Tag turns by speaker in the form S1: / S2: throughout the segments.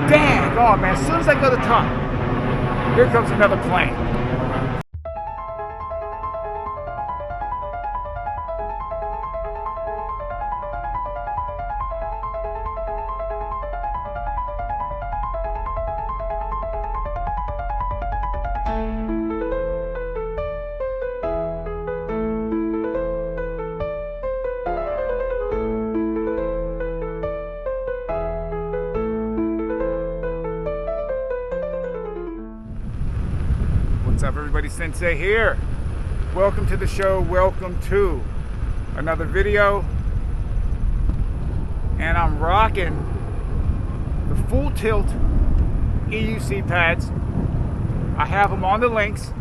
S1: Dang, oh man, as soon as I go to the top, here comes another plane. What's up, everybody? Sensei here. Welcome to the show. Welcome to another video. And I'm rocking the FullTilt EUC pads. I have them on the links.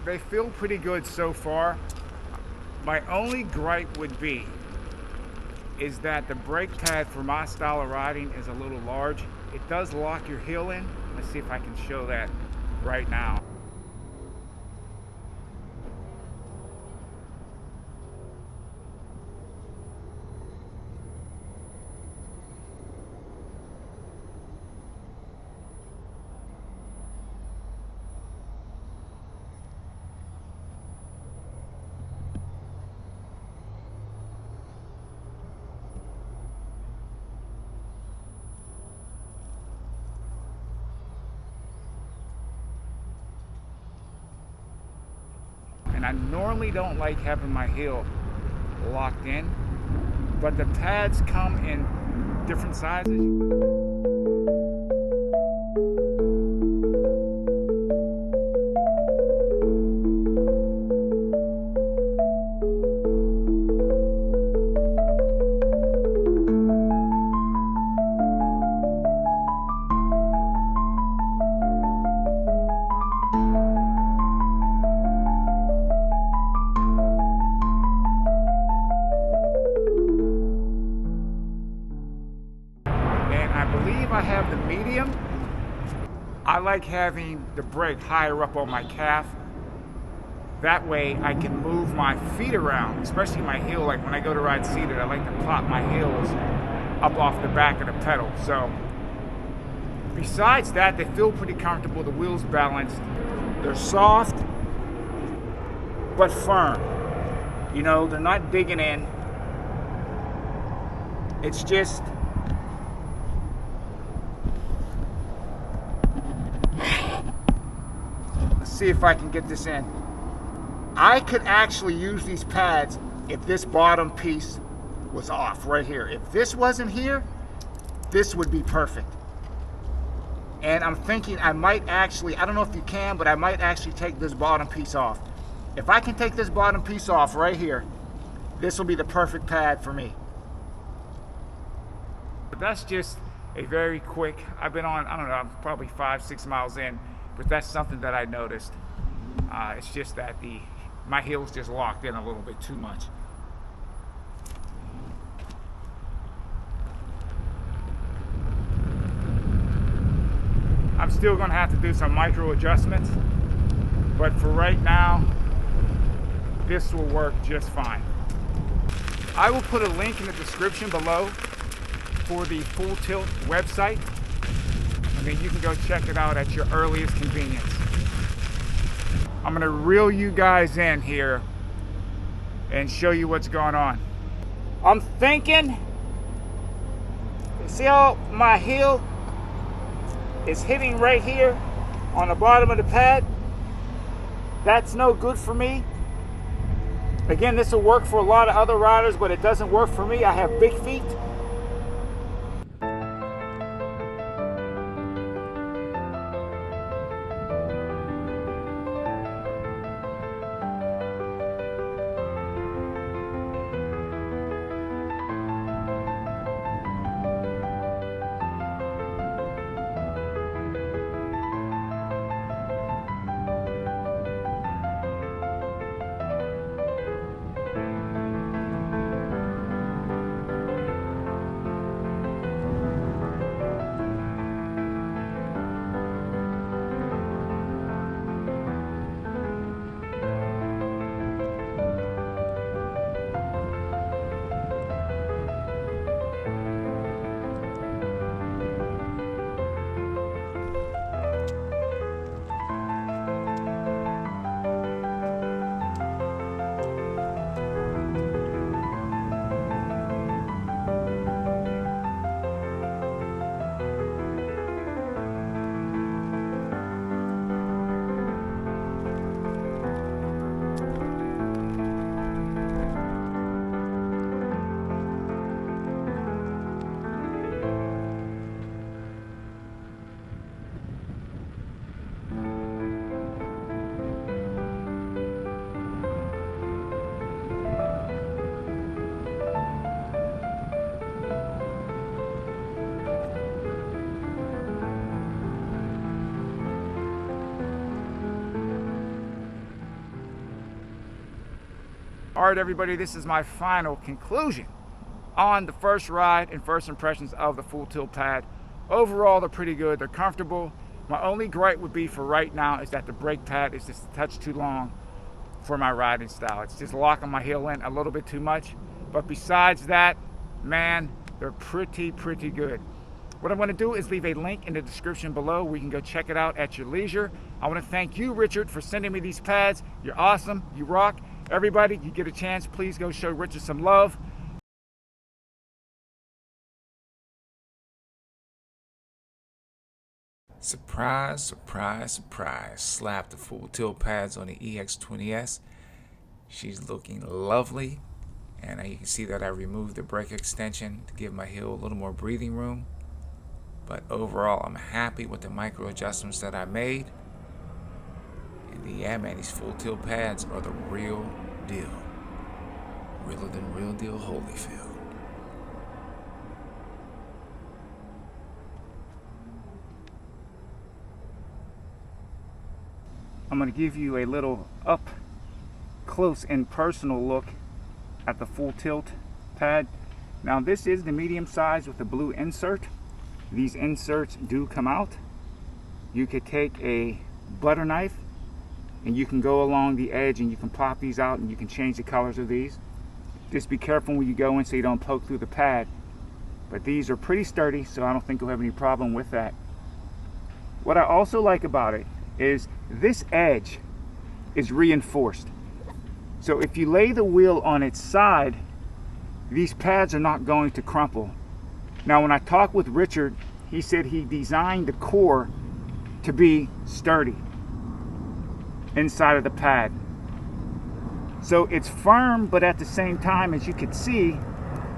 S1: They feel pretty good so far. My only gripe would be is that the brake pad for my style of riding is a little large. It does lock your heel in. Let's see if I can show that right now. And I normally don't like having my heel locked in, but the pads come in different sizes. I have the medium. I like having the brake higher up on my calf. That way I can move my feet around, especially my heel. Like when I go to ride seated, I like to pop my heels up off the back of the pedal. So besides that, they feel pretty comfortable. The wheels balanced. They're soft but firm. You know, they're not digging in. It's just see if I can get this in. I could actually use these pads if this bottom piece was off right here. If this wasn't here, this would be perfect. And I'm thinking I might actually, I don't know if you can, but I might actually take this bottom piece off. If I can take this bottom piece off right here, this will be the perfect pad for me. But that's just a very quick, I've been on, I don't know, I'm probably 5-6 miles in, but that's something that I noticed. It's just that my heel's just locked in a little bit too much. I'm still gonna have to do some micro adjustments, but for right now, this will work just fine. I will put a link in the description below for the FullTilt website, and then you can go check it out at your earliest convenience. I'm gonna reel you guys in here and show you what's going on. I'm thinking, see how my heel is hitting right here on the bottom of the pad? That's no good for me. Again, this will work for a lot of other riders, but it doesn't work for me. I have big feet. All right, everybody, this is my final conclusion on the first ride and first impressions of the FullTilt pad. Overall, they're pretty good. They're comfortable. My only gripe would be for right now is that the brake pad is just a touch too long for my riding style. It's just locking my heel in a little bit too much. But besides that, man, they're pretty good. What I'm going to do is leave a link in the description below where you can go check it out at your leisure. I want to thank you, Richard, for sending me these pads. You're awesome. You rock. Everybody, you get a chance, please go show Richard some love.
S2: Surprise, surprise, surprise. Slap the FullTilt pads on the EX20S. She's looking lovely. And you can see that I removed the brake extension to give my heel a little more breathing room. But overall, I'm happy with the micro adjustments that I made. And yeah, man, these FullTilt pads are the real deal. Realer than real deal Holyfield.
S1: I'm going to give you a little up close and personal look at the FullTilt pad. Now this is the medium size with the blue insert. These inserts do come out. You could take a butter knife and you can go along the edge and you can pop these out and you can change the colors of these. Just be careful when you go in so you don't poke through the pad. But these are pretty sturdy, so I don't think you'll have any problem with that. What I also like about it is this edge is reinforced. So if you lay the wheel on its side, these pads are not going to crumple. Now when I talked with Richard, he said he designed the core to be sturdy inside of the pad. So it's firm, but at the same time, as you can see,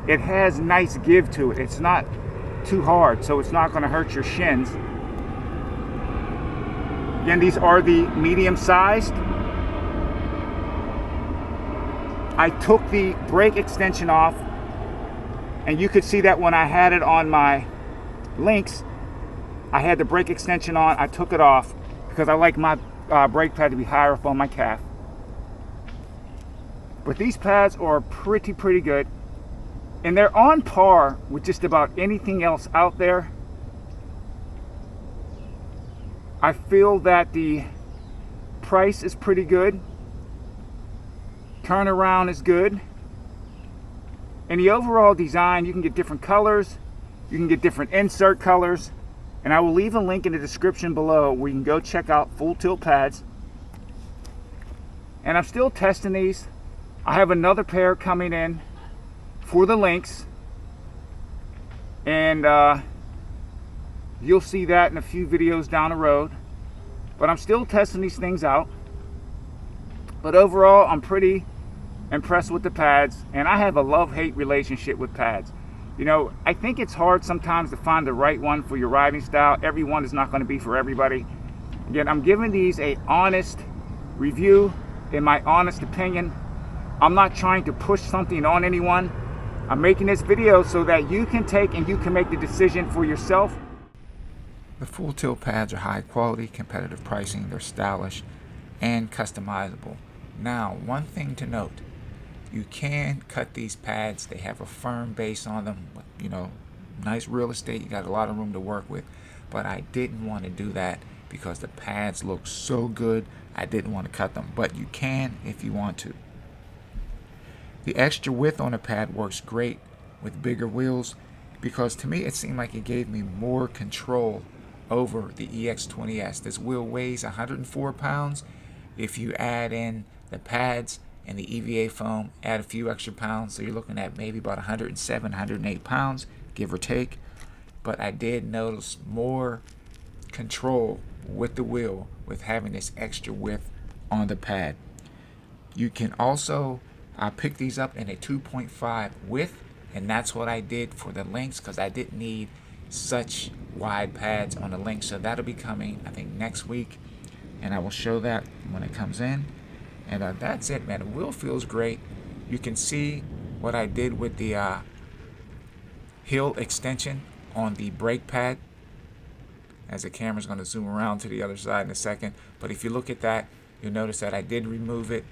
S1: it has nice give to it. It's not too hard, so it's not going to hurt your shins. Again, these are the medium sized. I took the brake extension off, and you could see that when I had it on my links, I had the brake extension on. I took it off because I like my brake pad to be higher up on my calf. But these pads are pretty good, and they're on par with just about anything else out there. I feel that the price is pretty good. Turnaround is good. In the overall design, you can get different colors, you can get different insert colors, and I will leave a link in the description below where you can go check out FullTilt pads. And I'm still testing these. I have another pair coming in for the links, and you'll see that in a few videos down the road. But I'm still testing these things out. But overall, I'm pretty impressed with the pads, and I have a love-hate relationship with pads. You know, I think it's hard sometimes to find the right one for your riding style. Every one is not going to be for everybody. Again, I'm giving these a honest review, in my honest opinion. I'm not trying to push something on anyone. I'm making this video so that you can take and you can make the decision for yourself.
S2: The FullTilt pads are high quality, competitive pricing, they're stylish and customizable. Now, one thing to note, you can cut these pads. They have a firm base on them, you know, nice real estate. You got a lot of room to work with, but I didn't want to do that because the pads look so good. I didn't want to cut them, but you can if you want to. The extra width on the pad works great with bigger wheels because to me it seemed like it gave me more control over the EX20S. This wheel weighs 104 pounds. If you add in the pads and the EVA foam, add a few extra pounds, so you're looking at maybe about 107, 108 pounds, give or take. But I did notice more control with the wheel with having this extra width on the pad. You can also pick these up in a 2.5 width, and that's what I did for the links because I didn't need such wide pads on the links. So that'll be coming, I think, next week, and I will show that when it comes in. And that's it, man. The wheel feels great. You can see what I did with the heel extension on the brake pad, as the camera's going to zoom around to the other side in a second. But if you look at that, you'll notice that I did remove it,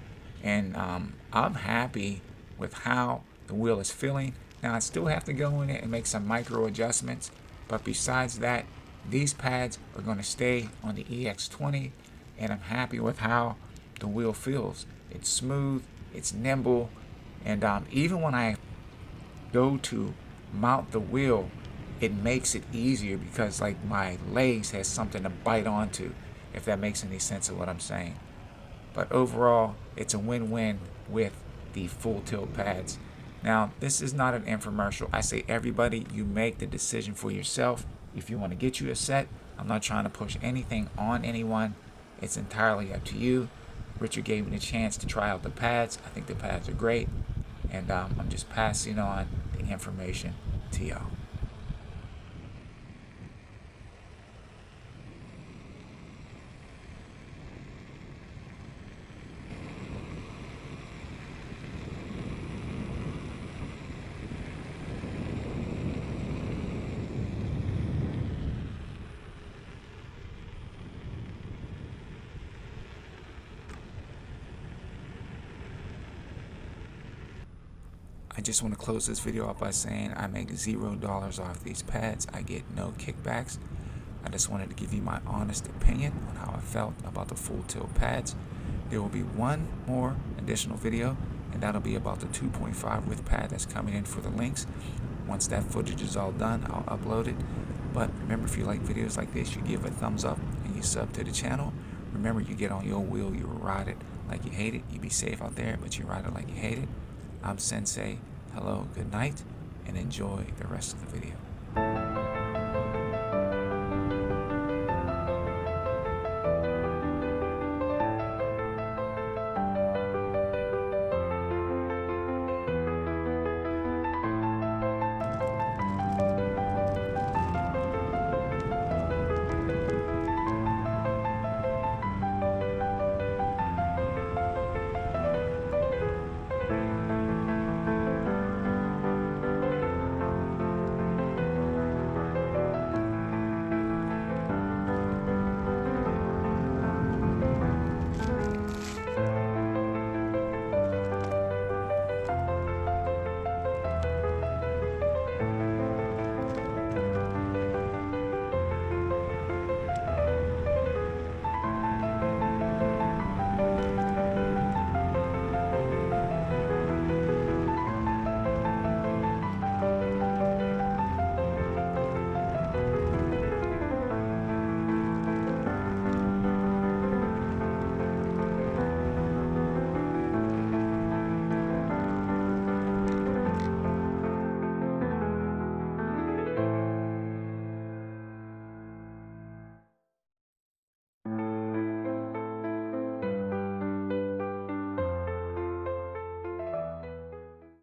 S2: and I'm happy with how the wheel is feeling. Now I still have to go in it and make some micro adjustments, but besides that, these pads are going to stay on the EX20, and I'm happy with how the wheel feels. It's smooth, it's nimble, and even when I go to mount the wheel, it makes it easier because like my legs has something to bite onto, if that makes any sense of what I'm saying. But overall, it's a win-win with the FullTilt pads. Now, this is not an infomercial. I say everybody, you make the decision for yourself. If you want to get you a set, I'm not trying to push anything on anyone. It's entirely up to you. Richard gave me the chance to try out the pads. I think the pads are great, and I'm just passing on the information to y'all. I just want to close this video up by saying I make $0 off these pads. I get no kickbacks. I just wanted to give you my honest opinion on how I felt about the FullTilt pads. There will be one more additional video, and that'll be about the 2.5 width pad that's coming in for the links. Once that footage is all done, I'll upload it. But remember, if you like videos like this, you give a thumbs up and you sub to the channel. Remember, you get on your wheel, you ride it like you hate it. You be safe out there, but you ride it like you hate it. I'm Sensei. Hello, good night, and enjoy the rest of the video.